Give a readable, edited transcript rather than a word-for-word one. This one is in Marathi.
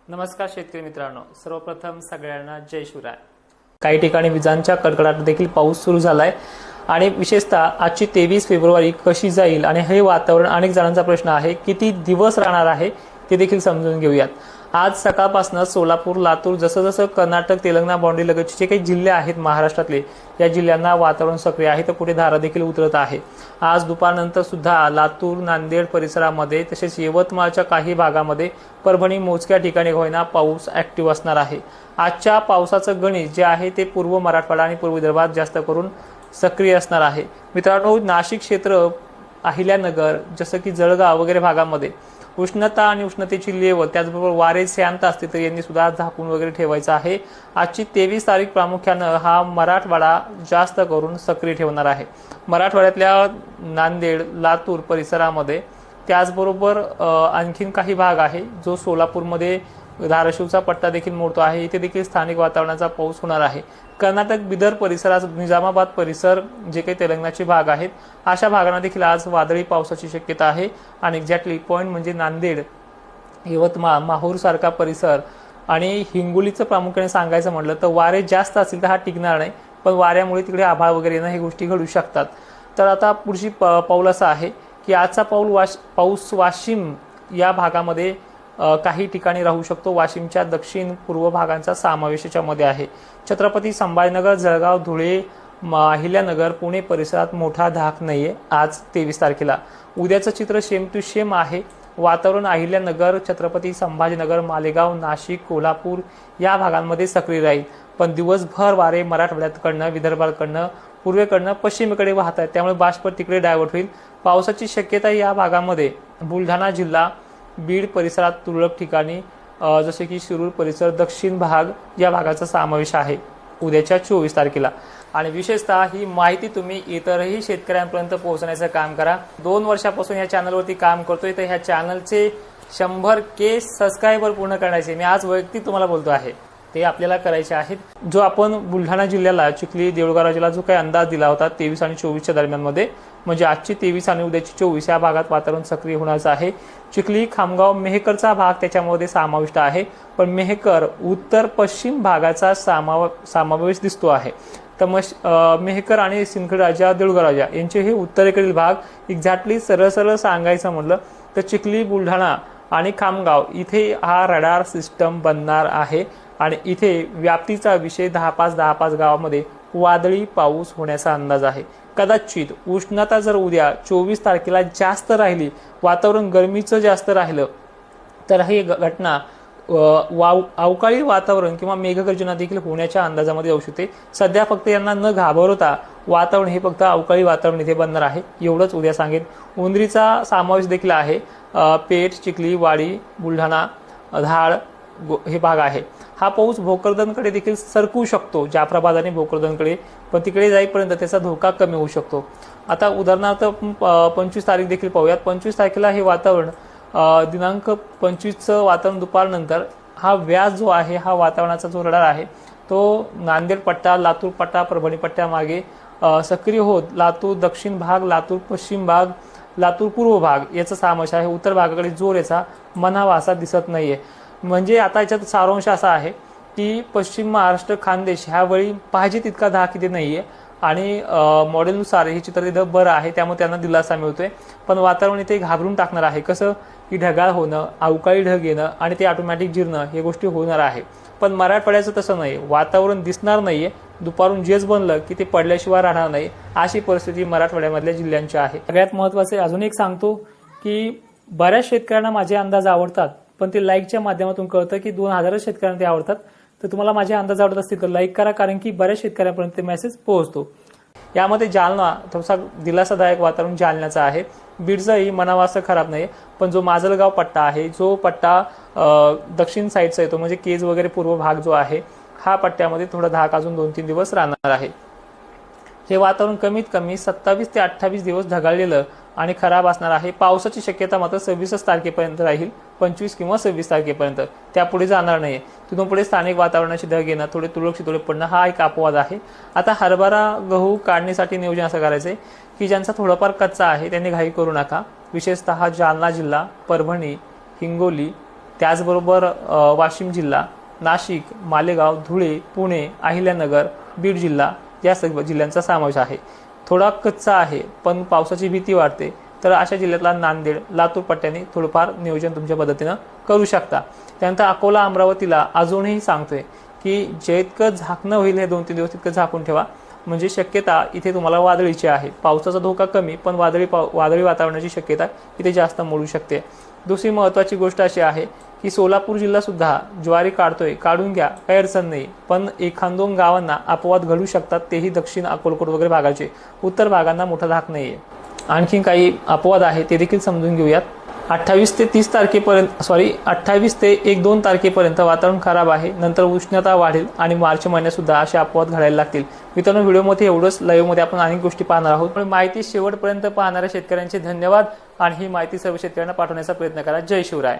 नमस्कार शेतकरी मित्रांनो, सर्वप्रथम सगळ्यांना जय शिवराय। काही ठिकाणी विजांच्या कडकडाट देखील पाऊस सुरू झालाय आणि विशेषतः आजची 23 फेब्रुवारी कशी जाईल आणि हे वातावरण अनेक जणांचा प्रश्न आहे, किती दिवस राहणार आहे ते देखील समजून घेऊयात। आज सकाळपासून सोलापूर, लातूर, जसं कर्नाटक, तेलंगणा बाउंड्री लगतचे जे काही जिल्हे आहेत महाराष्ट्रातले, या जिल्ह्यांना वातावरण सक्रिय आहे, तर पुढे धारा देखील उतरत आहे। आज दुपारनंतर सुद्धा लातूर, नांदेड परिसरामध्ये, तसेच यवतमाळच्या काही भागामध्ये, परभणी मोजक्या ठिकाणी होईना पाऊस ऍक्टिव्ह असणार आहे। आजच्या पावसाचं गणित जे आहे ते पूर्व मराठवाडा आणि पूर्व विदर्भात जास्त करून सक्रिय असणार आहे। मित्रांनो, नाशिक क्षेत्र, अहिल्यानगर, जसं की जळगाव वगैरे भागामध्ये उष्णता आणि उष्णतेची लेवल, त्याचबरोबर वारे शांत असते, तर यांनी सुद्धा झाकून वगैरे ठेवायचं आहे। आजची 23 तारीख प्रामुख्यानं हा मराठवाडा जास्त करून सक्रिय ठेवणार आहे। मराठवाड्यातल्या नांदेड, लातूर परिसरामध्ये, त्याचबरोबर आणखीन काही भाग आहे जो सोलापूरमध्ये धाराशिवचा पट्टा देखील मोडतो आहे, इथे देखील स्थानिक वातावरणाचा पाऊस होणार आहे। कर्नाटक, बिदर परिसरात, निजामाबाद परिसर, जे काही तेलंगणाचे भाग आहेत, अशा भागांना देखील आज वादळी पावसाची शक्यता आहे। आणि एक्झॅक्टली पॉईंट म्हणजे नांदेड, यवतमाळ, माहूर सारखा परिसर आणि हिंगोलीचं प्रामुख्याने सांगायचं म्हटलं तर वारे जास्त असतील तर हा टिकणार नाही, पण वाऱ्यामुळे तिकडे आभाळ वगैरे येणं, हे गोष्टी घडू शकतात। तर आता पुढची पाऊल असं आहे की आजचा पाऊस वाशिम या भागामध्ये काही ठिकाणी राहू शकतो। वाशिमच्या दक्षिण पूर्व भागांचा समावेश याच्यामध्ये आहे। छत्रपती संभाजीनगर, जळगाव, धुळे, अहिल्यानगर, पुणे परिसरात मोठा धाक नाहीये आज 23 तारखेला। उद्याचं चित्र सेम टू सेम आहे। वातावरण अहिल्यानगर, छत्रपती संभाजीनगर, मालेगाव, नाशिक, कोल्हापूर या भागांमध्ये सक्रिय राहील, पण दिवसभर वारे मराठवाड्याकडनं, विदर्भाकडनं, पूर्वेकडनं पश्चिमेकडे वाहत आहेत, त्यामुळे बाष्प तिकडे डायव्हर्ट होईल। पावसाची शक्यता या भागामध्ये बुलढाणा जिल्हा, बीड परिसरात तुरळक ठिकाणी, जसे की शिरूर परिसर, दक्षिण भाग या भागाचा समावेश आहे उद्याच्या 24 तारखेला। आणि विशेषतः ही माहिती तुम्ही इतरही शेतकऱ्यांपर्यंत पोहोचण्याचं काम करा। 2 वर्षापासून या चॅनलवरती काम करतोय, तर ह्या चॅनलचे 100K सबस्क्रायबर पूर्ण करण्याचे मी आज वैयक्तिक तुम्हाला बोलतो आहे, ते आपल्याला करायचे आहेत। जो आपण बुलढाणा जिल्ह्याला, चिखली, देऊळगाव जिल्हा जो काही अंदाज दिला होता 23 आणि 24च्या दरम्यानमध्ये, म्हणजे आजची 23 आणि उद्याची 24 या भागात वातावरण सक्रिय होण्याचं आहे। चिखली, खामगाव, मेहकरचा भाग त्याच्यामध्ये समाविष्ट आहे, पण मेहकर उत्तर पश्चिम भागाचा समावेश दिसतो आहे। तर मेहकर आणि सिंदखेडराजा, देऊळगाव यांचे हे उत्तरेकडील भाग। एक्झॅक्टली सरळ सांगायचं म्हटलं तर चिखली, बुलढाणा आणि खामगाव इथे हा रडार सिस्टम बनणार आहे आणि इथे व्याप्तीचा विषय 10-5 गावामध्ये वादळी पाऊस होण्याचा अंदाज आहे। कदाचित उष्णता जर उद्या 24 तारखेला जास्त राहिली, वातावरण गरमीचं जास्त राहिलं, तर ही घटना अवकाळी वातावरण किंवा मेघगर्जना देखील होण्याच्या अंदाजामध्ये येऊ शकते। सध्या फक्त यांना न घाबरवता वातावरण हे फक्त अवकाळी वातावरण इथे बनणार आहे, एवढंच उद्या सांगेन। उंदरीचा समावेश देखील आहे। पेठ, चिखली, वाडी, बुलढाणा, धाळ हे भाग आहे। हा पाऊस भोकरदनकडे देखील सरकू शकतो, जाफराबाद आणि भोकरदनकडे, पण तिकडे जाईपर्यंत त्याचा धोका कमी होऊ शकतो। आता उदाहरणार्थ 25 तारीख देखील पाहूयात। 25 तारखेला हे वातावरण, दिनांक 25चं वातावरण दुपारनंतर हा व्यास जो आहे, हा वातावरणाचा जो रडार आहे, तो नांदेड पट्टा, लातूर पट्टा, परभणी पट्ट्या मागे सक्रिय होत लातूर दक्षिण भाग, लातूर पश्चिम भाग, लातूर पूर्व भाग याचा समावेश आहे। उत्तर भागाकडे जोर याचा म्हणावा असा दिसत नाहीये। म्हणजे आता याच्यात सारांश असा आहे की पश्चिम महाराष्ट्र, खानदेश ह्यावेळी पाहिजे तितका धाक इथे नाहीये आणि मॉडेलनुसार हे चित्र तिथं बरं आहे, त्यामुळे त्यांना दिलासा मिळतोय। पण वातावरण इथे घाबरून टाकणार आहे, कसं की ढगाळ होणं, अवकाळी ढग येणं आणि ते ऑटोमॅटिक जिरणं, हे गोष्टी होणार आहे। पण मराठवाड्याचं तसं नाही, वातावरण दिसणार नाहीये, दुपारून जेच बनलं की ते पडल्याशिवाय राहणार नाही, अशी परिस्थिती मराठवाड्यामधल्या जिल्ह्यांची आहे। सगळ्यात महत्त्वाचे अजून एक सांगतो की बऱ्याच शेतकऱ्यांना माझे अंदाज आवडतात, पण ते लाईकच्या माध्यमातून कळतं की 2000 शेतकऱ्यांना ते आवडतात। तर तुम्हाला माझे अंदाज आवडत असतील तर लाईक करा, कारण की बऱ्याच शेतकऱ्यांपर्यंत ते मेसेज पोहोचतो। यामध्ये जालना थोडासा दिलासादायक वातावरण जालन्याचं आहे। बीडचंही म्हणावं असं खराब नाही, पण जो माजलगाव पट्टा आहे, जो पट्टा दक्षिण साईडचा येतो, म्हणजे केज वगैरे पूर्व भाग जो आहे, हा पट्ट्यामध्ये थोडा धाक अजून 2-3 दिवस राहणार आहे। हे वातावरण कमीत कमी 27 ते 28 दिवस ढगाळलेलं आणि खराब असणार आहे। पावसाची शक्यता मात्र 26 तारखेपर्यंत राहील, 25 किंवा 26 तारखेपर्यंत, त्यापुढे जाणार नाही। तिथून पुढे स्थानिक वातावरणाची ढग येणं, थोडे तुरळक शितोळे पडणं, हा एक अपवाद आहे। आता हरभरा, गहू काढणीसाठी नियोजन असं करायचंय की ज्यांचा थोडाफार कच्चा आहे त्यांनी घाई करू नका। विशेषतः जालना जिल्हा, परभणी, हिंगोली, त्याचबरोबर वाशिम जिल्हा, नाशिक, मालेगाव, धुळे, पुणे, अहिल्यानगर, बीड जिल्हा या सर्व जिल्ह्यांचा समावेश आहे. थोडा कच्चा आहे पण पावसाची भीती वाटते तर अशा जिल्ह्यातला नांदेड, लातूर पट्ट्याने थोडंफार नियोजन तुमच्या पद्धतीनं करू शकता. त्यानंतर अकोला, अमरावतीला अजूनही सांगतोय की जितकं झाकणं होईल हे 2-3 दिवस तितकं झाकून ठेवा, म्हणजे शक्यता इथे तुम्हाला वादळीची आहे. पावसाचा धोका कमी पण वादळी वातावरणाची शक्यता इथे जास्त मोडू शकते. दुसरी महत्त्वाची गोष्ट अशी आहे की सोलापूर जिल्हा सुद्धा ज्वारी काढतोय, काढून घ्या, काही अडचण नाही. पण 1-2 गावांना अपवाद घडू शकतात, तेही दक्षिण अक्कलकोट वगैरे भागाचे. उत्तर भागांना मोठा धाक नाहीये. आणखी काही अपवाद आहे ते देखील समजून घेऊयात. 28 ते 1-2 तारखेपर्यंत वातावरण खराब आहे. नंतर उष्णता वाढेल आणि मार्च महिन्यात सुद्धा असे अपवाद घडायला लागतील. मित्रांनो, व्हिडिओमध्ये एवढंच. लाईव्हमध्ये आपण अनेक गोष्टी पाहणार आहोत. पण माहिती शेवटपर्यंत पाहणाऱ्या शेतकऱ्यांचे धन्यवाद आणि ही माहिती सर्व शेतकऱ्यांना पाठवण्याचा प्रयत्न करा. जय शिवराय.